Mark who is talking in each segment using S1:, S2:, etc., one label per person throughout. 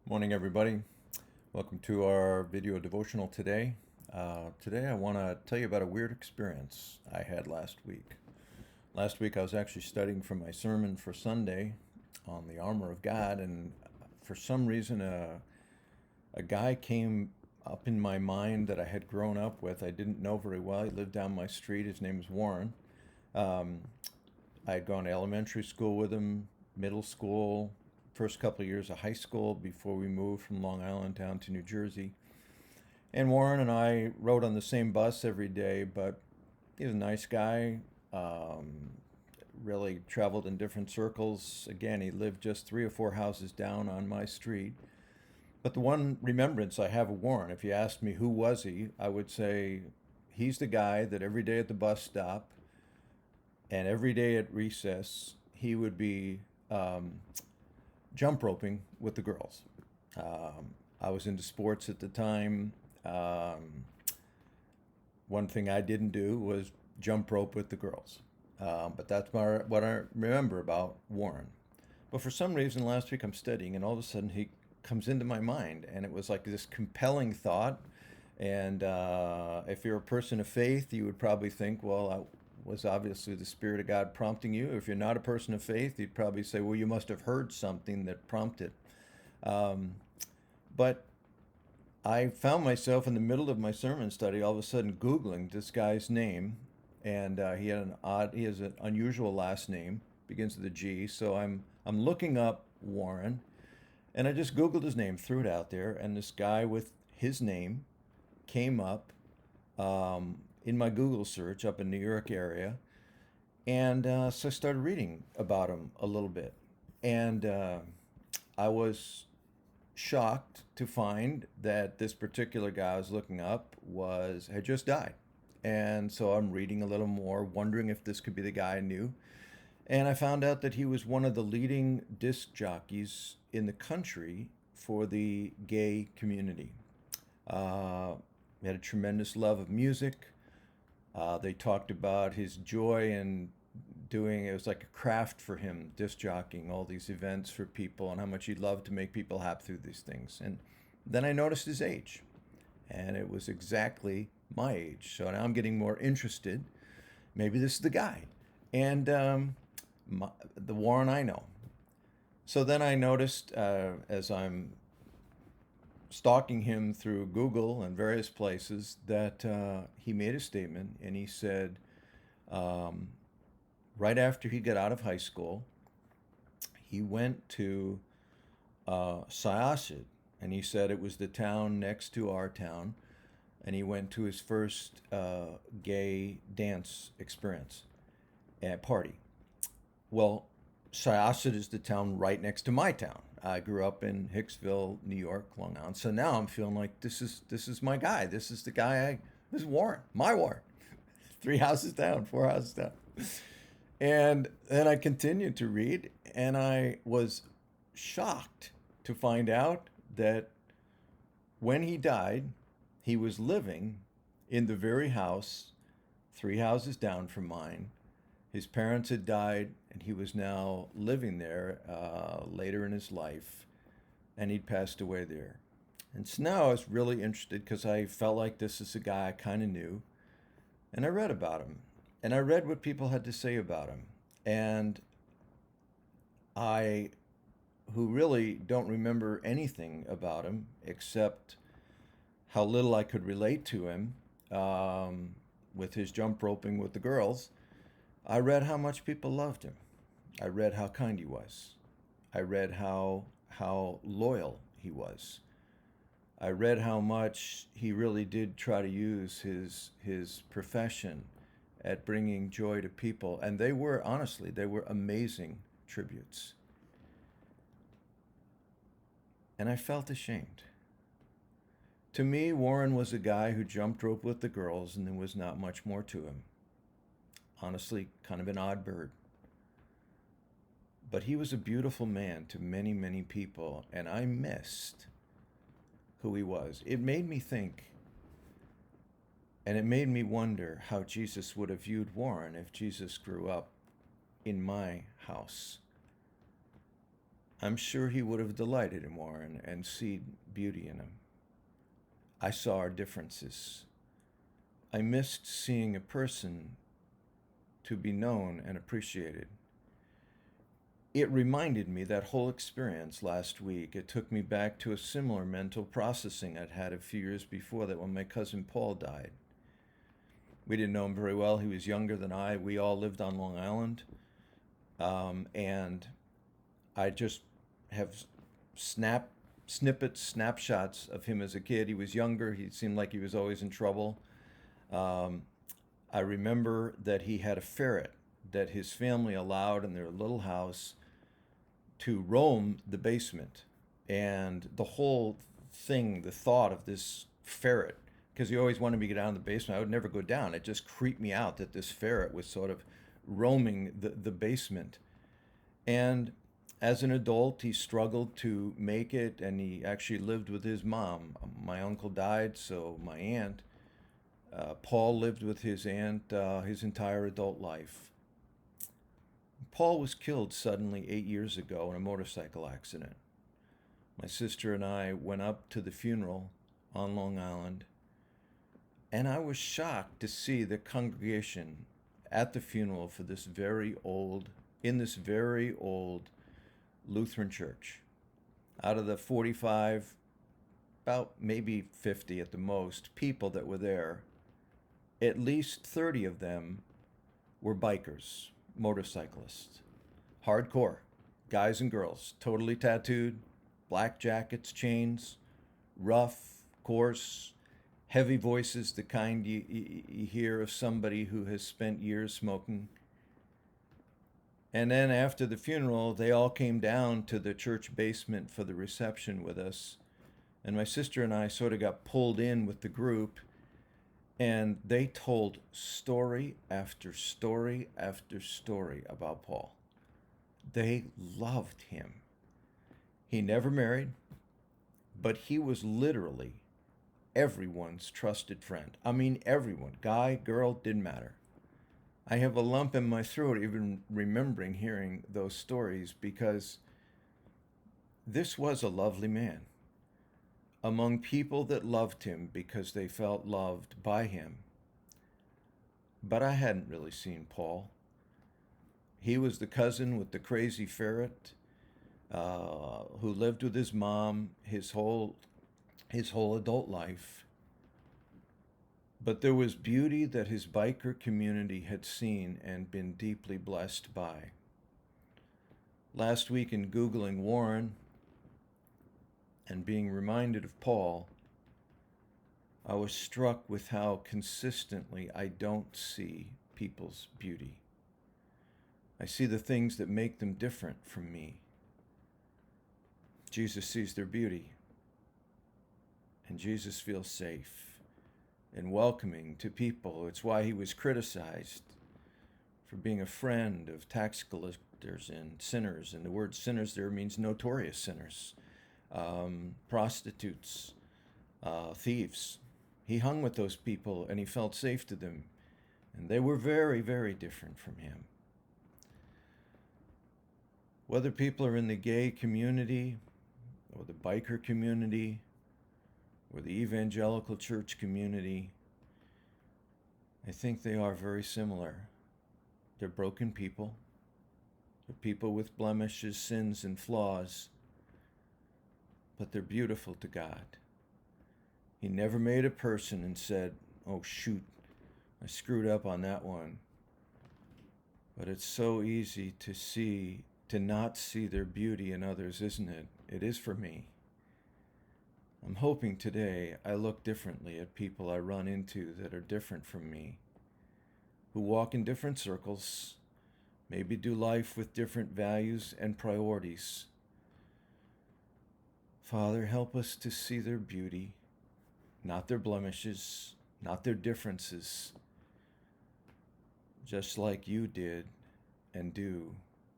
S1: Morning, everybody. Welcome to our video devotional today. Today, I want to tell you about a weird experience I had last week. Last week, I was actually studying for my sermon for Sunday on the armor of God, and for some reason, a guy came up in my mind that I had grown up with. I didn't know very well. He lived down my street. His name is Warren. Um, I had gone to elementary school with him, middle school, first couple of years of high school before we moved from Long Island down to New Jersey. And Warren and I rode on the same bus every day, but he was a nice guy. Really traveled in different circles. Again, he lived just 3 or 4 houses down on my street. But the one remembrance I have of Warren, if you asked me who was he, I would say he's the guy that every day at the bus stop and every day at recess, he would be jump roping with the girls. I was into sports at the time. One thing I didn't do was jump rope with the girls. But that's what I remember about Warren. But for some reason, last week I'm studying, and all of a sudden he comes into my mind, and it was like this compelling thought. And if you're a person of faith, you would probably think, well, was obviously the Spirit of God prompting you. If you're not a person of faith, you'd probably say, well, you must have heard something that prompted. But I found myself in the middle of my sermon study, all of a sudden Googling this guy's name, and he has an unusual last name, begins with a G. So I'm looking up Warren, and I just Googled his name, threw it out there, and this guy with his name came up in my Google search up in New York area. And so I started reading about him a little bit. And I was shocked to find that this particular guy I was looking up had just died. And so I'm reading a little more, wondering if this could be the guy I knew. And I found out that he was one of the leading disc jockeys in the country for the gay community. He had a tremendous love of music. They talked about his joy in it was like a craft for him, disc jockeying, all these events for people, and how much he loved to make people happy through these things. And then I noticed his age, and it was exactly my age. So now I'm getting more interested. Maybe this is the guy. And the Warren I know. So then I noticed as I'm stalking him through Google and various places that he made a statement, and he said, right after he got out of high school, he went to Syosset, and he said it was the town next to our town, and he went to his first gay dance experience at party. Well, Syosset is the town right next to my town. I grew up in Hicksville, New York, Long Island. So now I'm feeling like this is my guy. This is the guy. This is Warren, my Warren. 3 houses down, 4 houses down. And then I continued to read, and I was shocked to find out that when he died, he was living in the very house 3 houses down from mine. His parents had died, and he was now living there later in his life, and he'd passed away there. And so now I was really interested because I felt like this is a guy I kind of knew, and I read about him, and I read what people had to say about him. And I, who really don't remember anything about him except how little I could relate to him with his jump roping with the girls, I read how much people loved him. I read how kind he was. I read how loyal he was. I read how much he really did try to use his profession at bringing joy to people. And they were, honestly, they were amazing tributes. And I felt ashamed. To me, Warren was a guy who jumped rope with the girls, and there was not much more to him. Honestly, kind of an odd bird. But he was a beautiful man to many, many people, and I missed who he was. It made me think, and it made me wonder how Jesus would have viewed Warren if Jesus grew up in my house. I'm sure he would have delighted in Warren and seen beauty in him. I saw our differences. I missed seeing a person to be known and appreciated. It reminded me, that whole experience last week, it took me back to a similar mental processing I'd had a few years before that, when my cousin Paul died. We didn't know him very well. He was younger than I. We all lived on Long Island. And I just have snapshots of him as a kid. He was younger. He seemed like he was always in trouble. Um, I remember that he had a ferret that his family allowed in their little house to roam the basement. And the whole thing, the thought of this ferret, because he always wanted me to get down in the basement, I would never go down. It just creeped me out that this ferret was sort of roaming the basement. And as an adult, he struggled to make it, and he actually lived with his mom. My uncle died, so my aunt, Paul, lived with his aunt his entire adult life. Paul was killed suddenly 8 years ago in a motorcycle accident. My sister and I went up to the funeral on Long Island, and I was shocked to see the congregation at the funeral for this very old Lutheran church. Out of the 45, about maybe 50 at the most, people that were there, at least 30 of them were bikers, motorcyclists, hardcore, guys and girls, totally tattooed, black jackets, chains, rough, coarse, heavy voices, the kind you hear of somebody who has spent years smoking. And then after the funeral, they all came down to the church basement for the reception with us. And my sister and I sort of got pulled in with the group, and they told story after story after story about Paul. They loved him. He never married, but he was literally everyone's trusted friend. I mean, everyone, guy, girl, didn't matter. I have a lump in my throat even remembering hearing those stories, because this was a lovely man among people that loved him because they felt loved by him. But I hadn't really seen Paul. He was the cousin with the crazy ferret who lived with his mom his whole adult life. But there was beauty that his biker community had seen and been deeply blessed by. Last week, in Googling Warren and being reminded of Paul, I was struck with how consistently I don't see people's beauty. I see the things that make them different from me. Jesus sees their beauty, and Jesus feels safe and welcoming to people. It's why he was criticized for being a friend of tax collectors and sinners. And the word sinners there means notorious sinners, prostitutes, thieves. He hung with those people, and he felt safe to them. And they were very, very different from him. Whether people are in the gay community or the biker community or the evangelical church community, I think they are very similar. They're broken people. They're people with blemishes, sins, and flaws, but they're beautiful to God. He never made a person and said, "Oh, shoot, I screwed up on that one." But it's so easy to not see their beauty in others, isn't it? It is for me. I'm hoping today I look differently at people I run into that are different from me, who walk in different circles, maybe do life with different values and priorities. Father, help us to see their beauty, not their blemishes, not their differences, just like you did and do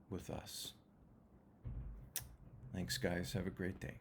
S1: with us. Thanks, guys. Have a great day.